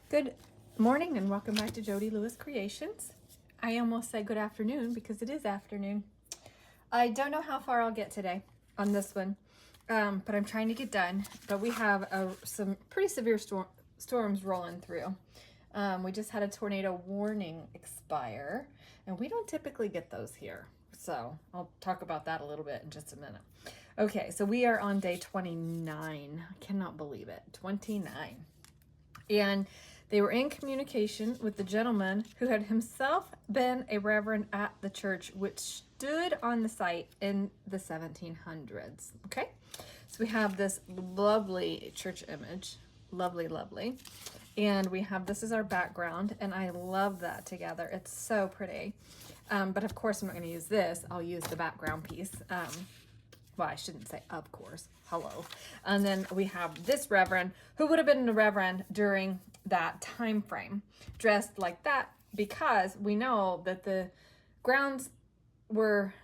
Good morning and welcome back to Jody Lewis Creations. I almost said good afternoon because it is afternoon. I don't know how far I'll get today on this one, but I'm trying to get done. But we have some pretty severe storms rolling through. We just had a tornado warning expire, and we don't typically get those here. So I'll talk about that a little bit in just a minute. Okay, so we are on day 29. I cannot believe it. 29. And they were in communication with the gentleman who had himself been a reverend at the church, which stood on the site in the 1700s. Okay, so we have this lovely church image, lovely, lovely. And we have, this is our background, and I love that together. It's so pretty. But of course, I'm not going to use this. I'll use the background piece. Well, I shouldn't say of course. Hello. And then we have this reverend who would have been a reverend during that time frame, dressed like that, because we know that the grounds were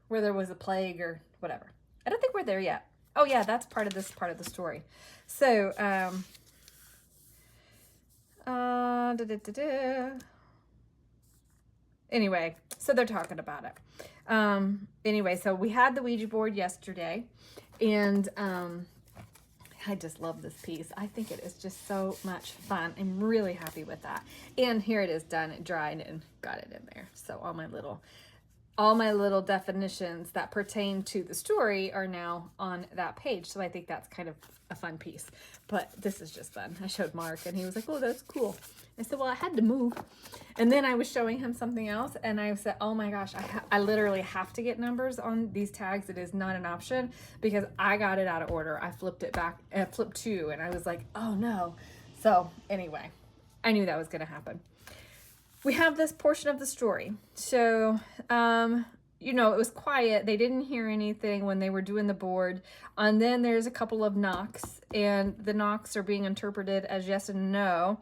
where there was a plague or whatever. I don't think we're there yet. Oh yeah, that's part of this part of the story. So, anyway, so they're talking about it. Anyway, so we had the Ouija board yesterday, and I just love this piece. I think it is just so much fun. I'm really happy with that. And here it is done, it dried, and got it in there. So all my little definitions that pertain to the story are now on that page. So I think that's kind of a fun piece. But this is just fun. I showed Mark, and he was like, oh, that's cool. I said, well, I had to move. And then I was showing him something else, and I said, oh my gosh, I literally have to get numbers on these tags. It is not an option because I got it out of order. I flipped it back, flipped two, and I was like, oh no. So anyway, I knew that was going to happen. We have this portion of the story. So, you know, it was quiet. They didn't hear anything when they were doing the board. And then there's a couple of knocks, and the knocks are being interpreted as yes and no.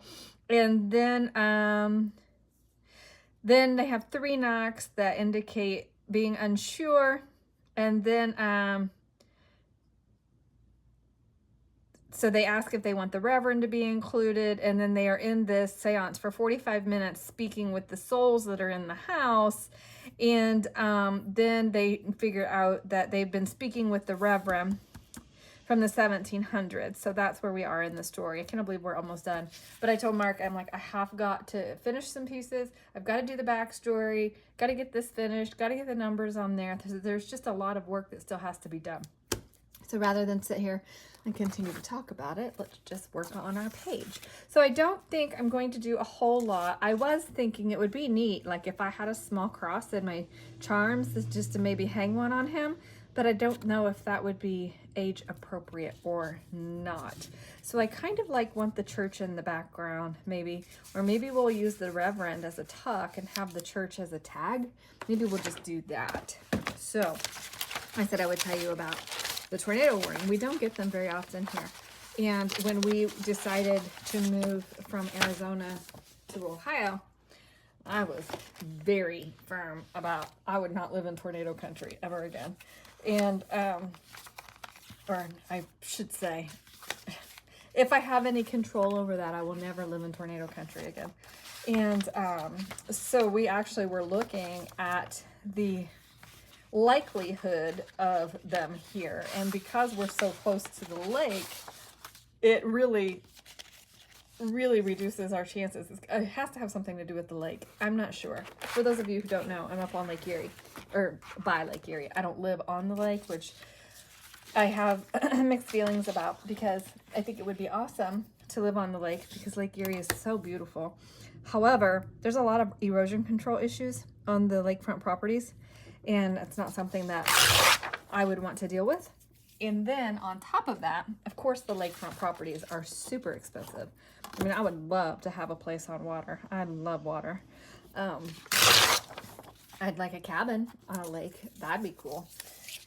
And then they have three knocks that indicate being unsure. And then, so they ask if they want the reverend to be included. And then they are in this seance for 45 minutes speaking with the souls that are in the house. And then they figure out that they've been speaking with the reverend from the 1700s. So that's where we are in the story. I can't believe we're almost done. But I told Mark, I'm like, I have got to finish some pieces. I've got to do the backstory. Got to get this finished. Got to get the numbers on there. There's just a lot of work that still has to be done. So rather than sit here and continue to talk about it, let's just work on our page. So I don't think I'm going to do a whole lot. I was thinking it would be neat, like if I had a small cross in my charms, just to maybe hang one on him. But I don't know if that would be age appropriate or not. So I kind of want the church in the background maybe, or maybe we'll use the reverend as a tuck and have the church as a tag. Maybe we'll just do that. So I said I would tell you about the tornado warning. We don't get them very often here. And when we decided to move from Arizona to Ohio, I was very firm about I would not live in tornado country ever again. And, or I should say, if I have any control over that, I will never live in tornado country again. And so we actually were looking at the likelihood of them here. And because we're so close to the lake, it really reduces our chances. It has to have something to do with the lake. I'm not sure. For those of you who don't know, I'm up on Lake Erie, or by Lake Erie. I don't live on the lake, which I have mixed feelings about, because I think it would be awesome to live on the lake because Lake Erie is so beautiful. However, there's a lot of erosion control issues on the lakefront properties, and it's not something that I would want to deal with. And then on top of that, of course, the lakefront properties are super expensive. I mean, I would love to have a place on water. I love water. I'd like a cabin on a lake. That'd be cool.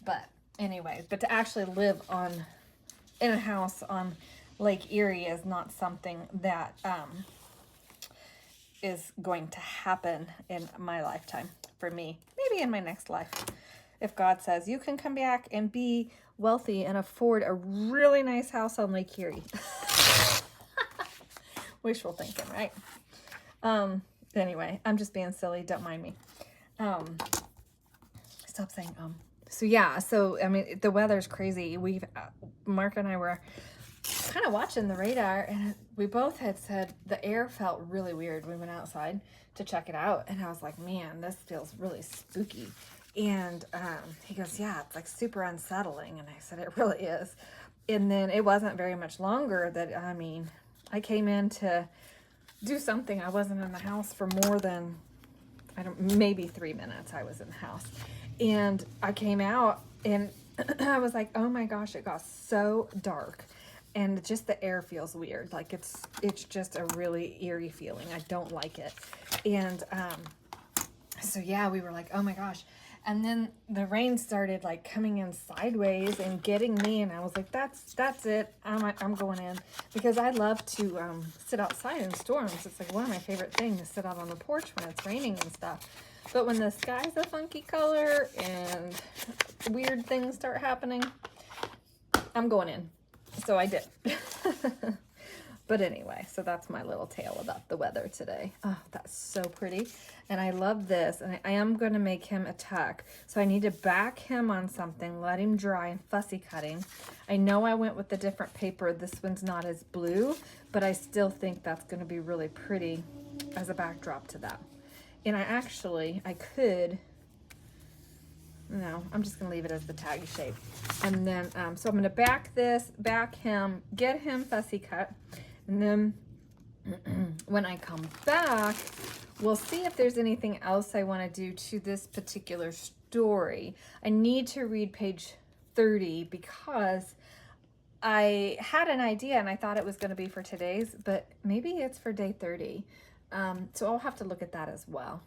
But anyway, but to actually live in a house on Lake Erie is not something that is going to happen in my lifetime for me. Maybe in my next life. If God says, you can come back and be wealthy and afford a really nice house on Lake Erie. Wishful thinking, right? Anyway, I'm just being silly. Don't mind me. Stop saying So yeah, so I mean, the weather's crazy. We've Mark and I were kind of watching the radar, and we both had said the air felt really weird. We went outside to check it out, and I was like, man, this feels really spooky. And he goes, yeah, it's like super unsettling. And I said, it really is. And then it wasn't very much longer that, I mean, I came in to do something. I wasn't in the house for more than, maybe 3 minutes I was in the house. And I came out and I was like, oh my gosh, it got so dark. And just the air feels weird. Like it's just a really eerie feeling. I don't like it. And so yeah, we were like, oh my gosh. And then the rain started like coming in sideways and getting me, and I was like, that's it. I'm going in, because I love to sit outside in storms. It's like one of my favorite things to sit out on the porch when it's raining and stuff. But when the sky's a funky color and weird things start happening, I'm going in. So I did. But anyway, so that's my little tale about the weather today. Oh, that's so pretty. And I love this. And I am going to make him a tuck. So I need to back him on something, let him dry, and fussy cutting. I know I went with a different paper. This one's not as blue, but I still think that's going to be really pretty as a backdrop to that. And I could, no, I'm just going to leave it as the tag shape. And then, so I'm going to back him, get him fussy cut. And then when I come back, we'll see if there's anything else I want to do to this particular story. I need to read page 30 because I had an idea and I thought it was going to be for today's, but maybe it's for day 30. So I'll have to look at that as well.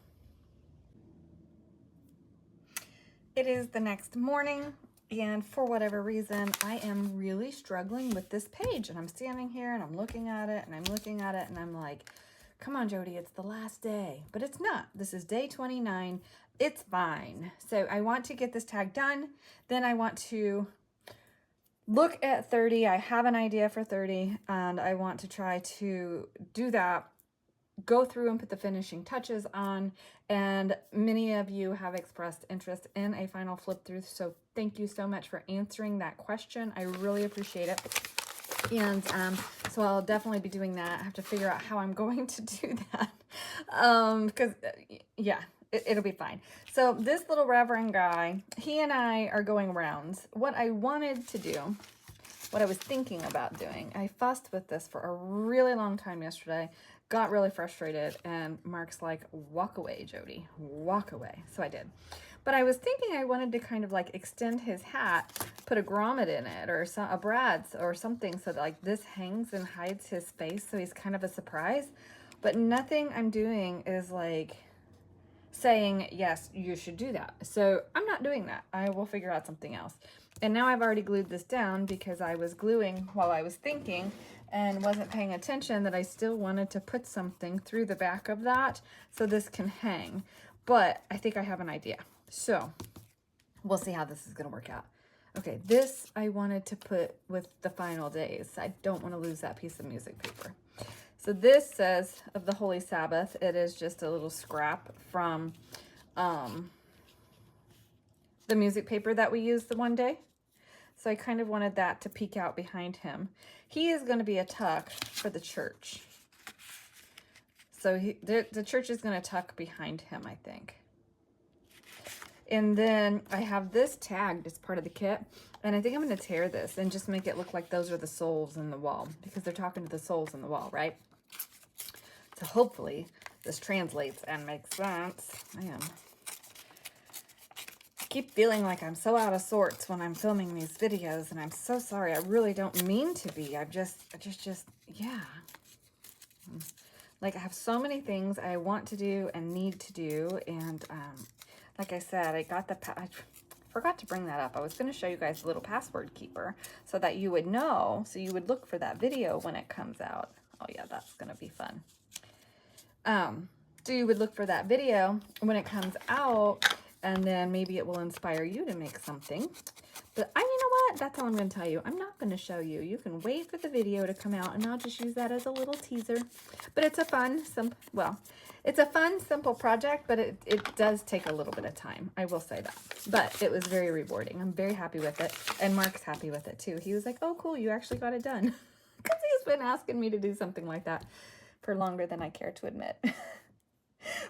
It is the next morning, and for whatever reason, I am really struggling with this page. And I'm standing here and I'm looking at it and I'm looking at it and I'm like, come on, Jody, it's the last day. But it's not. This is day 29. It's fine. So I want to get this tag done. Then I want to look at 30. I have an idea for 30, and I want to try to do that, go through and put the finishing touches on. And many of you have expressed interest in a final flip through, so thank you so much for answering that question. I really appreciate it. And so I'll definitely be doing that. I have to figure out how I'm going to do that, because yeah, it'll be fine. So this little Reverend guy, he and I are going rounds. What I wanted to do, what I was thinking about doing, I fussed with this for a really long time yesterday, got really frustrated, and Mark's like, walk away, Jody, walk away. So I did. But I was thinking I wanted to kind of like extend his hat, put a grommet in it, or a Brad's or something, so that like this hangs and hides his face, so he's kind of a surprise. But nothing I'm doing is like saying, yes, you should do that. So I'm not doing that. I will figure out something else. And now I've already glued this down because I was gluing while I was thinking and wasn't paying attention that I still wanted to put something through the back of that so this can hang. But I think I have an idea. So we'll see how this is going to work out. Okay, this I wanted to put with the final days. I don't want to lose that piece of music paper. So this says of the Holy Sabbath. It is just a little scrap from the music paper that we used the one day. So I kind of wanted that to peek out behind him. He is going to be a tuck for the church. So the church is going to tuck behind him, I think. And then I have this tagged as part of the kit. And I think I'm going to tear this and just make it look like those are the souls in the wall, because they're talking to the souls in the wall, right? So hopefully this translates and makes sense. I keep feeling like I'm so out of sorts when I'm filming these videos, and I'm so sorry. I really don't mean to be. I just, yeah. Like, I have so many things I want to do and need to do, and like I said, I forgot to bring that up. I was going to show you guys a little password keeper so that you would know, so you would look for that video when it comes out. Oh yeah, that's going to be fun. So you would look for that video when it comes out, and then maybe it will inspire you to make something. But you know what? That's all I'm going to tell you. I'm not going to show you. You can wait for the video to come out, and I'll just use that as a little teaser. But it's a fun, it's a fun, simple project, but it does take a little bit of time. I will say that. But it was very rewarding. I'm very happy with it. And Mark's happy with it, too. He was like, oh, cool, you actually got it done. Because he's been asking me to do something like that for longer than I care to admit.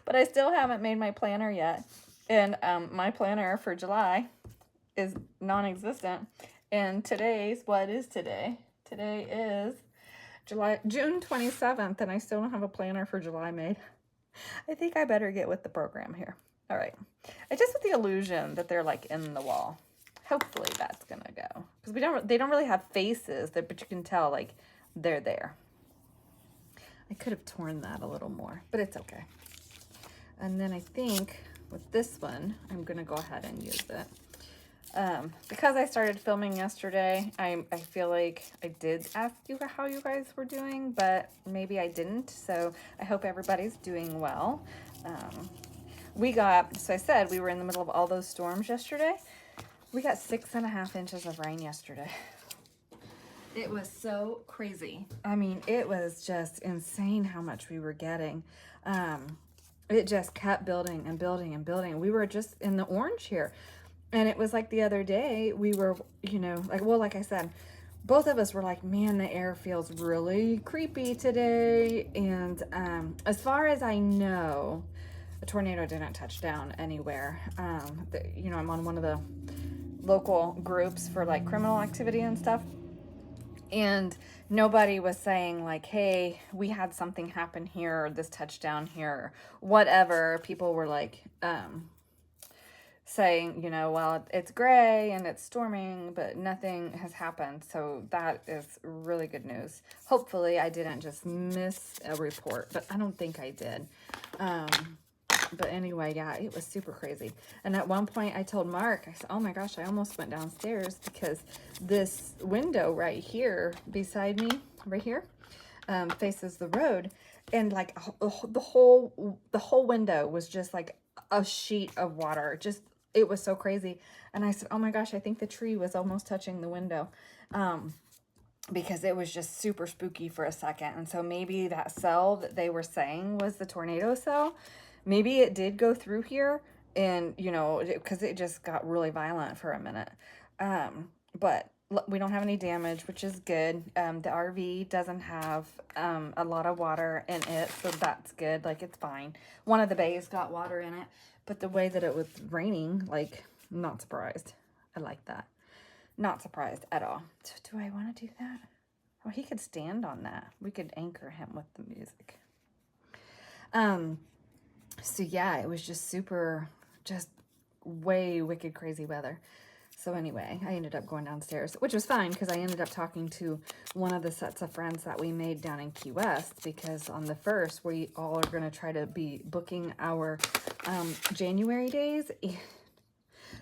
But I still haven't made my planner yet. And my planner for July is non-existent. And what is today? Today is June 27th, and I still don't have a planner for July made. I think I better get with the program here. All right. I just with the illusion that they're like in the wall. Hopefully that's gonna go. Because they don't really have faces, but you can tell like they're there. I could have torn that a little more, but it's okay. And then I think with this one, I'm gonna go ahead and use it. Because I started filming yesterday, I feel like I did ask you how you guys were doing, but maybe I didn't. So I hope everybody's doing well. So I said we were in the middle of all those storms yesterday. We got 6.5 inches of rain yesterday. It was so crazy. I mean, it was just insane how much we were getting. It just kept building and building and building. We were just in the orange here. And it was like the other day, we were, like I said, both of us were like, man, the air feels really creepy today. And as far as I know, a tornado didn't touch down anywhere. I'm on one of the local groups for like criminal activity and stuff. And nobody was saying like, hey, we had something happen here, or this touchdown here, or whatever. People were like, saying, well, it's gray and it's storming, but nothing has happened. So that is really good news. Hopefully I didn't just miss a report, but I don't think I did. But anyway, yeah, it was super crazy. And at one point I told Mark, I said, oh my gosh, I almost went downstairs because this window right here beside me, right here, faces the road. And like the whole window was just like a sheet of water. It was so crazy. And I said, oh my gosh, I think the tree was almost touching the window. Because it was just super spooky for a second. And so maybe that cell that they were saying was the tornado cell. Maybe it did go through here and, because it just got really violent for a minute. But we don't have any damage, which is good. The RV doesn't have a lot of water in it, so that's good. Like, it's fine. One of the bays got water in it, but the way that it was raining, like, not surprised. I like that. Not surprised at all. So do I want to do that? Oh, he could stand on that. We could anchor him with the music. So yeah, it was just way wicked crazy weather. So anyway, I ended up going downstairs, which was fine because I ended up talking to one of the sets of friends that we made down in Key West, because on the 1st, we all are going to try to be booking our January days.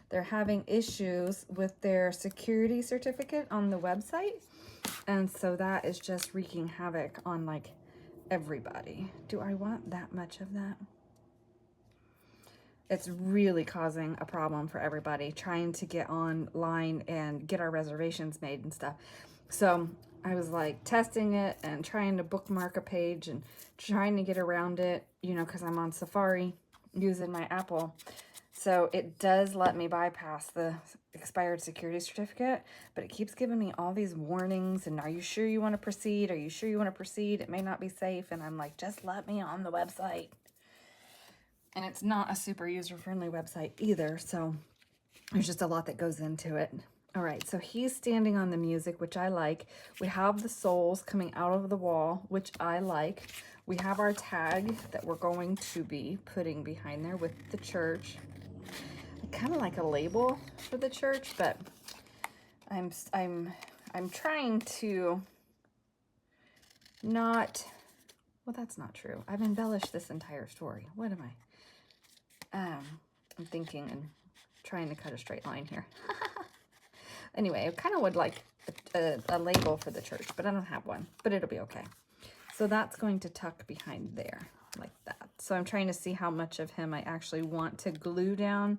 They're having issues with their security certificate on the website. And so that is just wreaking havoc on like everybody. Do I want that much of that? It's really causing a problem for everybody trying to get online and get our reservations made and stuff. So I was like testing it and trying to bookmark a page and trying to get around it, because I'm on Safari using my Apple. So it does let me bypass the expired security certificate, but it keeps giving me all these warnings and are you sure you want to proceed? Are you sure you want to proceed? It may not be safe. And I'm like, just let me on the website. And it's not a super user-friendly website either, so there's just a lot that goes into it. All right, so he's standing on the music, which I like. We have the souls coming out of the wall, which I like. We have our tag that we're going to be putting behind there with the church. Kind of like a label for the church, but I'm trying to not, well, that's not true. I've embellished this entire story. What am I? I'm thinking and trying to cut a straight line here. Anyway, I kind of would like a label for the church, but I don't have one, but it'll be okay. So that's going to tuck behind there like that. So I'm trying to see how much of him I actually want to glue down,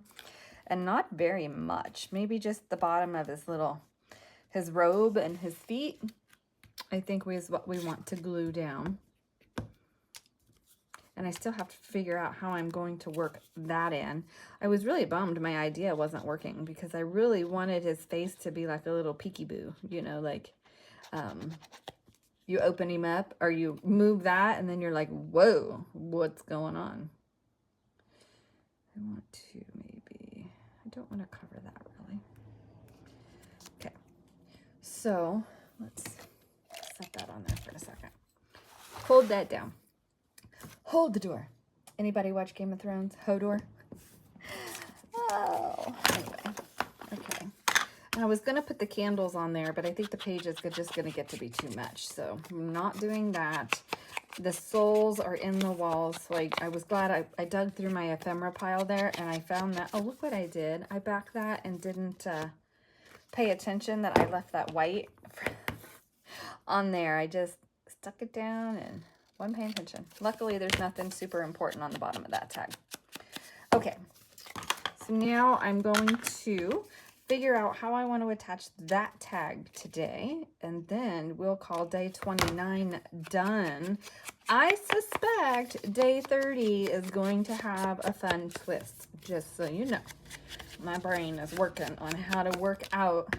and not very much, maybe just the bottom of his little his robe and his feet, I think is what we want to glue down. And I still have to figure out how I'm going to work that in. I was really bummed my idea wasn't working because I really wanted his face to be like a little peekaboo, you know, like you open him up or you move that and then you're like, whoa, what's going on? I want to maybe, I don't want to cover that really. Okay, so let's set that on there for a second. Hold that down. Hold the door. Anybody watch Game of Thrones? Hodor? Oh, anyway. Okay. And I was going to put the candles on there, but I think the page is just going to get to be too much. So I'm not doing that. The souls are in the walls. So I was glad I dug through my ephemera pile there and I found that. Oh, look what I did. I backed that and didn't pay attention that I left that white on there. I just stuck it down and wasn't paying attention. Luckily, there's nothing super important on the bottom of that tag. Okay, so now I'm going to figure out how I want to attach that tag today, and then we'll call day 29 done. I suspect day 30 is going to have a fun twist, just so you know. My brain is working on how to work out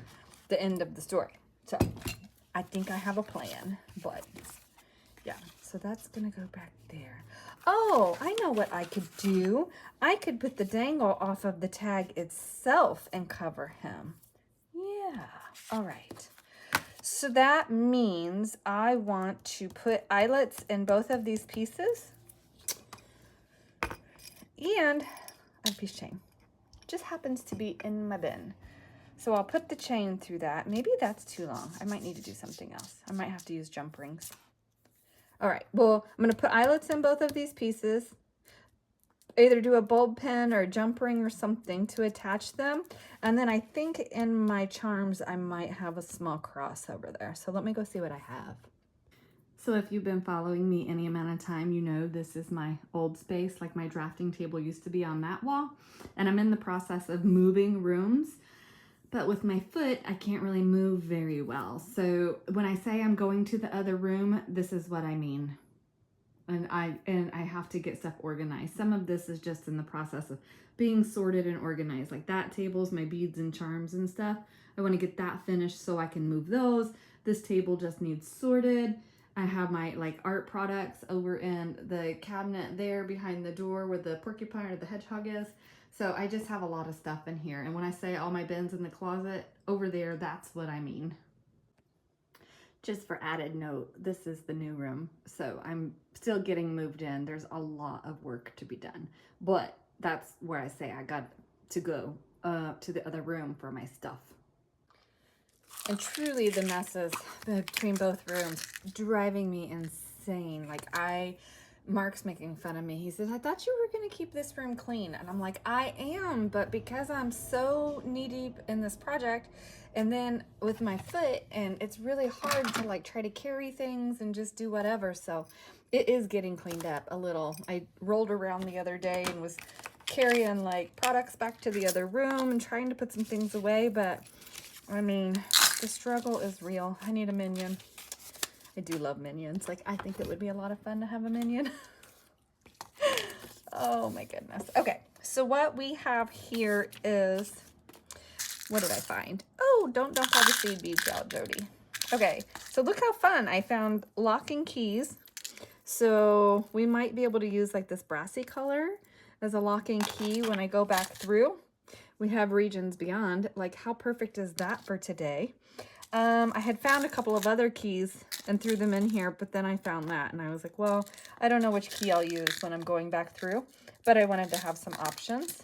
the end of the story. So I think I have a plan, but yeah. So that's going to go back there. Oh, I know what I could do. I could put the dangle off of the tag itself and cover him. Yeah. All right. So that means I want to put eyelets in both of these pieces. And a piece of chain. Just happens to be in my bin. So I'll put the chain through that. Maybe that's too long. I might need to do something else. I might have to use jump rings. All right, well, I'm going to put eyelets in both of these pieces. Either do a bulb pin or a jump ring or something to attach them. And then I think in my charms, I might have a small cross over there. So let me go see what I have. So if you've been following me any amount of time, you know this is my old space, like my drafting table used to be on that wall. And I'm in the process of moving rooms. But with my foot, I can't really move very well. So when I say I'm going to the other room, this is what I mean. And I have to get stuff organized. Some of this is just in the process of being sorted and organized. Like that table's my beads and charms and stuff. I want to get that finished so I can move those. This table just needs sorted. I have my like art products over in the cabinet there behind the door where the porcupine or the hedgehog is. So I just have a lot of stuff in here. And when I say all my bins in the closet over there, that's what I mean. Just for added note, this is the new room. So I'm still getting moved in. There's a lot of work to be done. But that's where I say I got to go to the other room for my stuff. And truly the messes between both rooms driving me insane. Like Mark's making fun of me. He says, I thought you were going to keep this room clean. And I'm like, I am, but because I'm so knee deep in this project and then with my foot, and it's really hard to like try to carry things and just do whatever. So it is getting cleaned up a little. I rolled around the other day and was carrying like products back to the other room and trying to put some things away. But I mean, the struggle is real. I need a minion. I do love minions. Like, I think it would be a lot of fun to have a minion. Oh my goodness. Okay, so what we have here is, what did I find? Oh, don't dump all the seed beads out, Jody. Okay, so look how fun. I found locking keys. So we might be able to use like this brassy color as a locking key when I go back through. We have Regions Beyond. Like, how perfect is that for today? I had found a couple of other keys and threw them in here, but then I found that and I was like, well, I don't know which key I'll use when I'm going back through, but I wanted to have some options.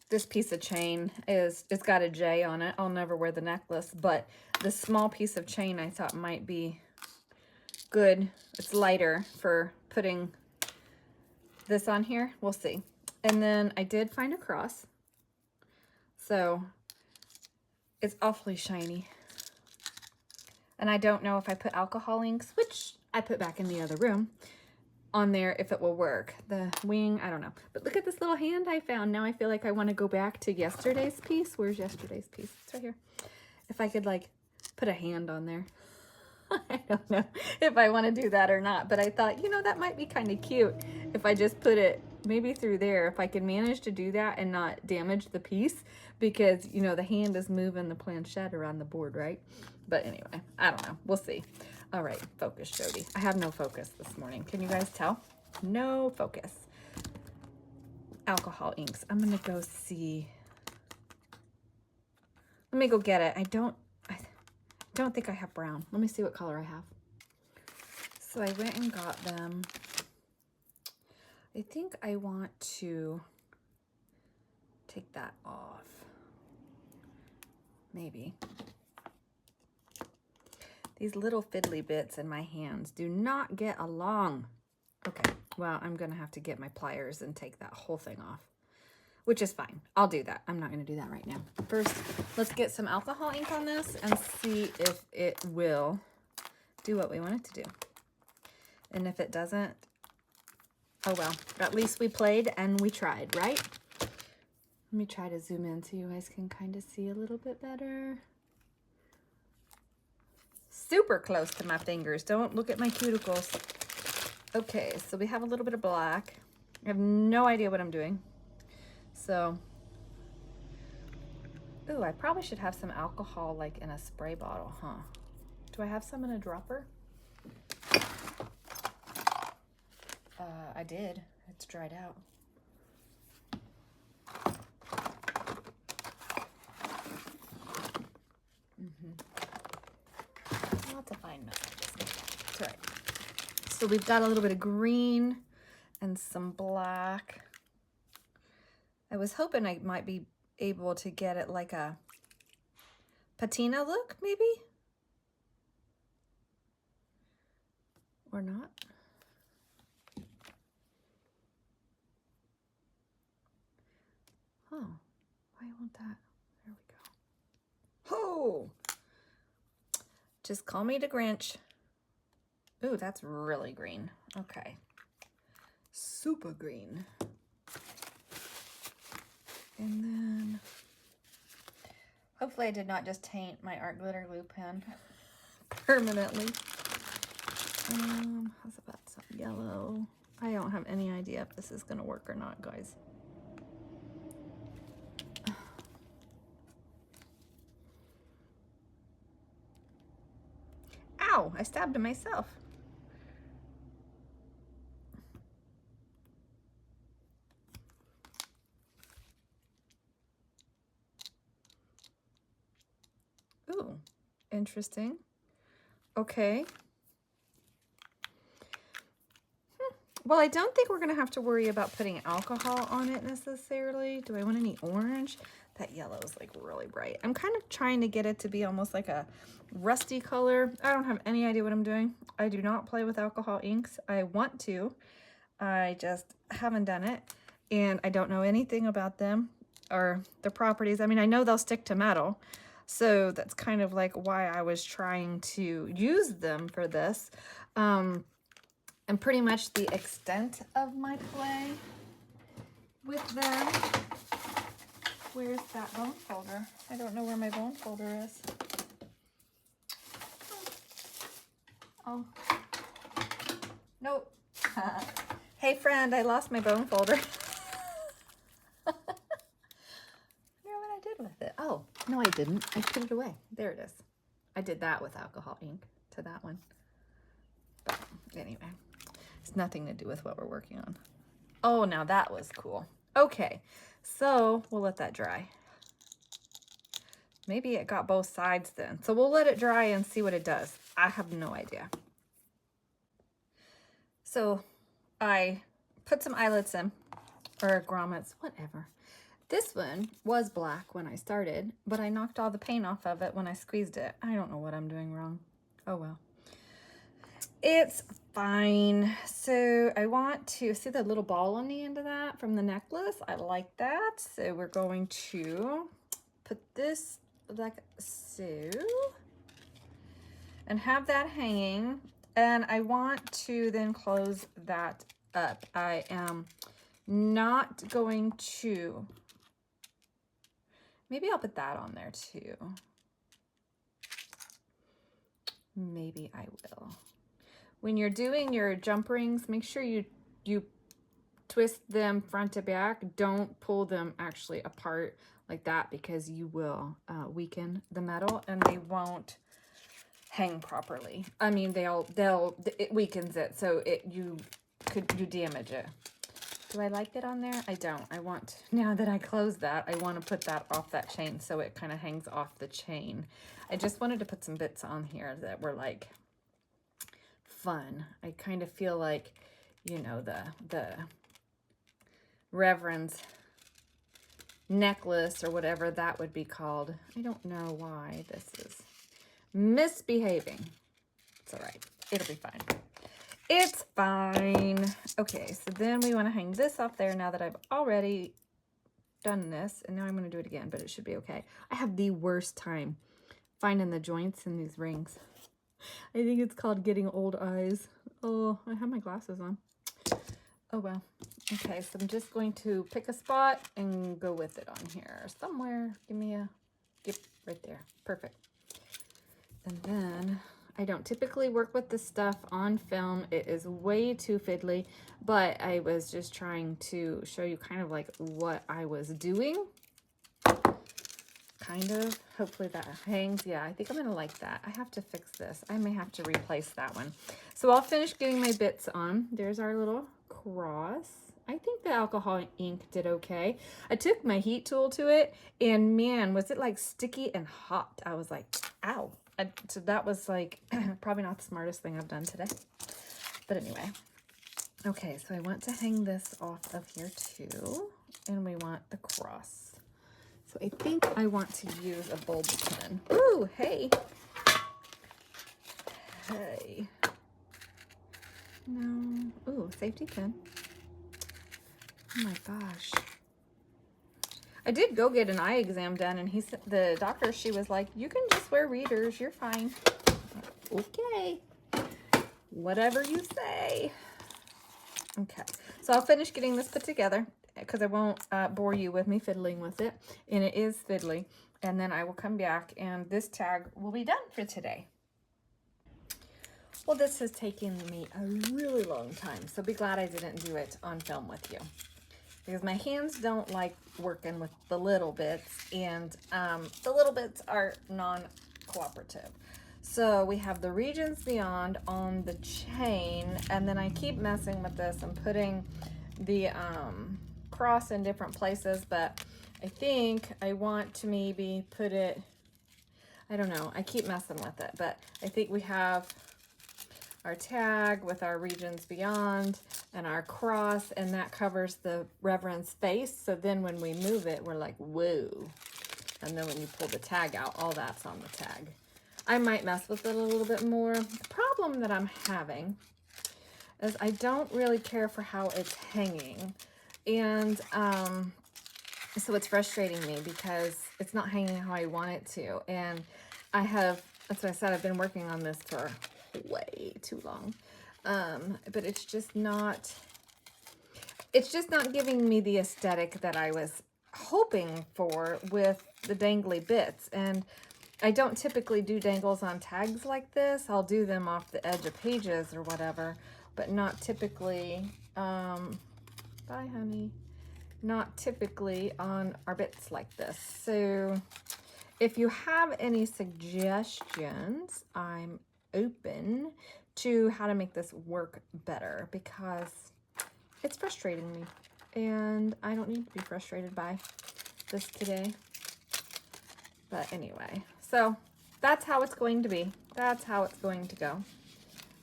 This piece of chain it's got a J on it. I'll never wear the necklace, but this small piece of chain I thought might be good. It's lighter for putting this on here. We'll see. And then I did find a cross. So it's awfully shiny. And I don't know if I put alcohol inks, which I put back in the other room, on there if it will work. The wing, I don't know. But look at this little hand I found. Now I feel like I want to go back to yesterday's piece. Where's yesterday's piece? It's right here. if I could like put a hand on there. I don't know if I want to do that or not, but I thought, you know, that might be kind of cute if I just put it maybe through there, if I can manage to do that and not damage the piece, because, you know, the hand is moving the planchette around the board, right? But anyway, I don't know. We'll see. All right, focus, Jody. I have no focus this morning. Can you guys tell? No focus. Alcohol inks. I'm going to go see. Let me go get it. I don't think I have brown. Let me see what color I have. So I went and got them. I think I want to take that off. Maybe. These little fiddly bits in my hands do not get along. Okay, well, I'm gonna have to get my pliers and take that whole thing off, which is fine. I'll do that. I'm not gonna do that right now. First, let's get some alcohol ink on this and see if it will do what we want it to do. And if it doesn't, oh well, at least we played and we tried, right? Let me try to zoom in so you guys can kind of see a little bit better. Super close to my fingers. Don't look at my cuticles. Okay, so we have a little bit of black. I have no idea what I'm doing. So, ooh, I probably should have some alcohol like in a spray bottle, huh? Do I have some in a dropper? I did. It's dried out. I'll have to find that. It's all right. So we've got a little bit of green and some black. I was hoping I might be able to get it like a patina look, maybe? Or not? Oh, why won't that? There we go. Oh! Just call me the Grinch. Ooh, that's really green. Okay. Super green. And then, hopefully I did not just taint my art glitter glue pen permanently. How's about some yellow? I don't have any idea if this is gonna work or not, guys. Ow, I stabbed myself. Ooh, interesting. Okay. Well, I don't think we're going to have to worry about putting alcohol on it necessarily. Do I want any orange? That yellow is like really bright. I'm kind of trying to get it to be almost like a rusty color. I don't have any idea what I'm doing. I do not play with alcohol inks. I want to. I just haven't done it. And I don't know anything about them or the properties. I mean, I know they'll stick to metal. So that's kind of like why I was trying to use them for this. And pretty much the extent of my play with them. Where's that bone folder? I don't know where my bone folder is. Oh. Nope. Hey friend, I lost my bone folder. I don't know what I did with it. Oh, no I didn't. I put it away. There it is. I did that with alcohol ink to that one. But anyway. It's nothing to do with what we're working on. Oh, now that was cool. Okay, so we'll let that dry. Maybe it got both sides then. So we'll let it dry and see what it does. I have no idea. So I put some eyelets in, or grommets, whatever. This one was black when I started, but I knocked all the paint off of it when I squeezed it. I don't know what I'm doing wrong. Oh well. It's fine. So I want to see the little ball on the end of that from the necklace. I like that. So we're going to put this like so and have that hanging. And I want to then close that up. I am not going to, maybe I'll put that on there too. Maybe I will. When you're doing your jump rings, make sure you twist them front to back. Don't pull them actually apart like that, because you will weaken the metal and they won't hang properly. I mean, it weakens it, so you damage it. Do I like it on there? I don't. I want, now that I close that, I want to put that off that chain so it kind of hangs off the chain. I just wanted to put some bits on here that were like fun. I kind of feel like, you know, the Reverend's necklace or whatever that would be called. I don't know why this is misbehaving. It's all right. It'll be fine. It's fine. Okay, so then we want to hang this up there now that I've already done this. And now I'm going to do it again, but it should be okay. I have the worst time finding the joints in these rings. I think it's called getting old eyes. Oh, I have my glasses on. Oh, well. Okay, so I'm just going to pick a spot and go with it on here somewhere. Give me a, yep, right there. Perfect. And then I don't typically work with this stuff on film. It is way too fiddly, but I was just trying to show you kind of like what I was doing. Kind of. Hopefully that hangs. Yeah, I think I'm going to like that. I have to fix this. I may have to replace that one. So I'll finish getting my bits on. There's our little cross. I think the alcohol ink did okay. I took my heat tool to it, and man, was it like sticky and hot. I was like, ow. So that was like probably not the smartest thing I've done today. But anyway. Okay, so I want to hang this off of here too. And we want the cross. So I think I want to use a bulb pen. Ooh, hey. Hey. No. Ooh, safety pin. Oh my gosh. I did go get an eye exam done, and the doctor, she was like, you can just wear readers. You're fine. Okay. Whatever you say. Okay. So I'll finish getting this put together, because I won't bore you with me fiddling with it. And it is fiddly. And then I will come back, and this tag will be done for today. Well, this has taken me a really long time, so be glad I didn't do it on film with you, because my hands don't like working with the little bits, and the little bits are non-cooperative. So we have the Regions Beyond on the chain, and then I keep messing with this and putting the cross in different places, but I think I want to maybe put it, I don't know, I keep messing with it, but I think we have our tag with our Regions Beyond and our cross, and that covers the Reverend's face. So then when we move it, we're like, whoa. And then when you pull the tag out, all that's on the tag. I might mess with it a little bit more. The problem that I'm having is I don't really care for how it's hanging. And so it's frustrating me because it's not hanging how I want it to. And that's what I said, I've been working on this for way too long. But it's just not giving me the aesthetic that I was hoping for with the dangly bits. And I don't typically do dangles on tags like this. I'll do them off the edge of pages or whatever, but not typically, bye honey, not typically on our bits like this. So if you have any suggestions, I'm open to how to make this work better, because it's frustrating me and I don't need to be frustrated by this today. But anyway, so that's how it's going to be. That's how it's going to go.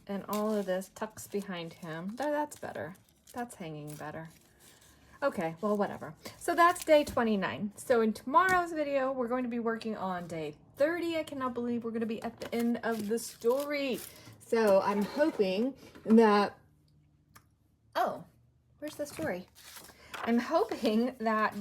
And all of this tucks behind him. That's better. That's hanging better. Okay, well, whatever. So that's day 29. So in tomorrow's video, we're going to be working on day 30. I cannot believe we're going to be at the end of the story. So I'm hoping that, oh, where's the story? I'm hoping that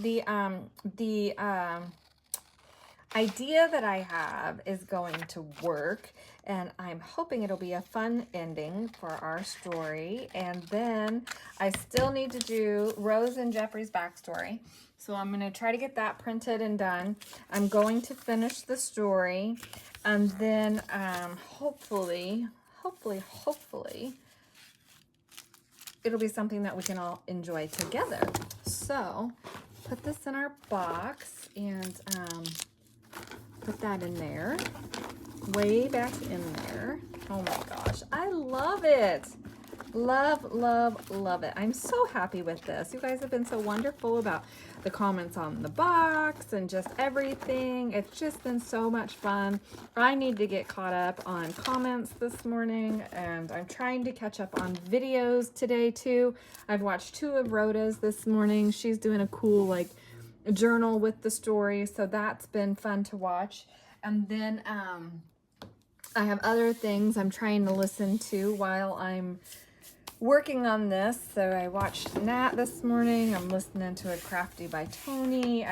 idea that I have is going to work, and I'm hoping it'll be a fun ending for our story. And then I still need to do Rose and Jeffrey's backstory. So I'm going to try to get that printed and done. I'm going to finish the story, and then hopefully, it'll be something that we can all enjoy together. So put this in our box and put that in there, way back in there. Oh my gosh, I love it. Love, love, love it. I'm so happy with this. You guys have been so wonderful about the comments on the box and just everything. It's just been so much fun. I need to get caught up on comments this morning, and I'm trying to catch up on videos today too. I've watched 2 of Rhoda's this morning. She's doing a cool like journal with the story, so that's been fun to watch. And then I have other things I'm trying to listen to while I'm working on this. So I watched Nat this morning. I'm listening to a Crafty by Tony.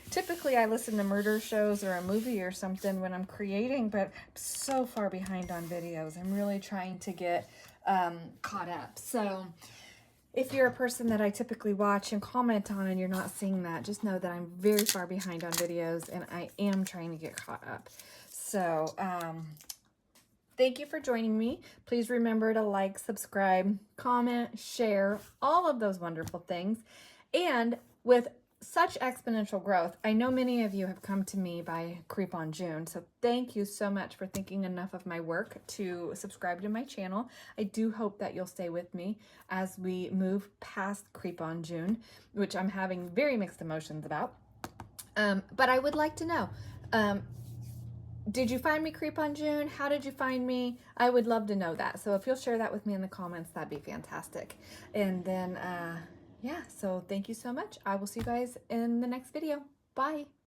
Typically I listen to murder shows or a movie or something when I'm creating, but I'm so far behind on videos. I'm really trying to get caught up. So if you're a person that I typically watch and comment on and you're not seeing that, just know that I'm very far behind on videos, and I am trying to get caught up. So thank you for joining me. Please remember to like, subscribe, comment, share, all of those wonderful things. And with such exponential growth, I know many of you have come to me by Creep on June. So thank you so much for thinking enough of my work to subscribe to my channel. I do hope that you'll stay with me as we move past Creep on June, which I'm having very mixed emotions about. But I would like to know, did you find me Creep on June? How did you find me? I would love to know that. So if you'll share that with me in the comments, that'd be fantastic. And then, yeah, so thank you so much. I will see you guys in the next video. Bye.